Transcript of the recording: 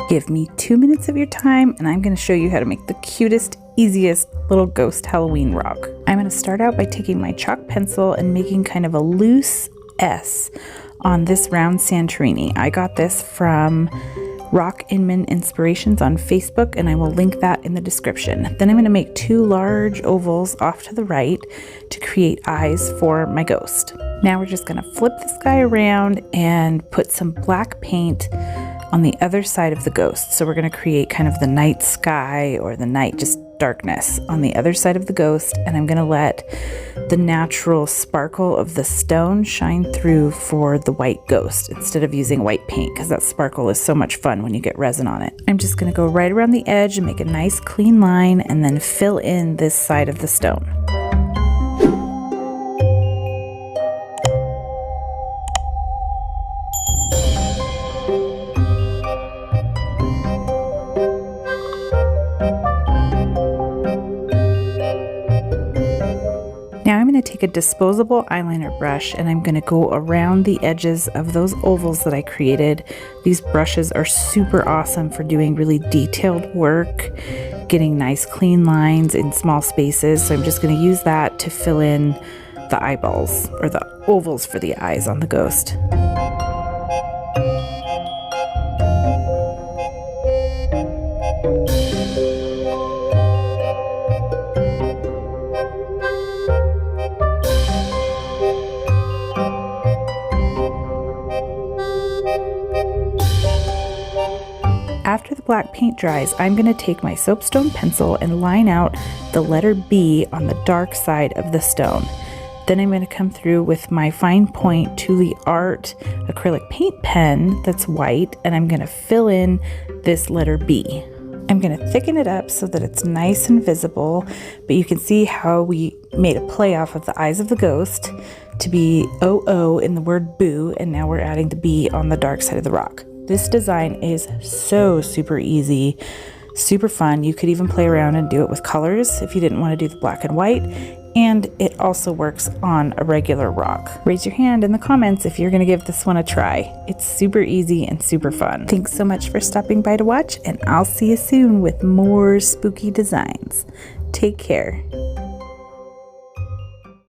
Give me 2 minutes of your time and I'm going to show you how to make the cutest, easiest little ghost Halloween rock. I'm going to start out by taking my chalk pencil and making kind of a loose S on this round Santorini. I got this from Rock Inman Inspirations on Facebook, and I will link that in the description. Then I'm going to make 2 large ovals off to the right to create eyes for my ghost. Now we're just going to flip this guy around and put some black paint on the other side of the ghost. So we're going to create kind of the night sky, or the night, just darkness on the other side of the ghost, and I'm going to let the natural sparkle of the stone shine through for the white ghost instead of using white paint, because that sparkle is so much fun when you get resin on it. I'm just going to go right around the edge and make a nice clean line and then fill in this side of the stone. Now I'm going to take a disposable eyeliner brush and I'm going to go around the edges of those ovals that I created. These brushes are super awesome for doing really detailed work, getting nice clean lines in small spaces. So I'm just going to use that to fill in the eyeballs, or the ovals for the eyes on the ghost. After the black paint dries, I'm going to take my soapstone pencil and line out the letter B on the dark side of the stone. Then I'm going to come through with my fine point Thule Art acrylic paint pen that's white, and I'm going to fill in this letter B. I'm going to thicken it up so that it's nice and visible, but you can see how we made a play off of the eyes of the ghost to be OO in the word boo, and now we're adding the B on the dark side of the rock. This design is so super easy, super fun. You could even play around and do it with colors if you didn't want to do the black and white, and it also works on a regular rock. Raise your hand in the comments if you're going to give this one a try. It's super easy and super fun. Thanks so much for stopping by to watch, and I'll see you soon with more spooky designs. Take care.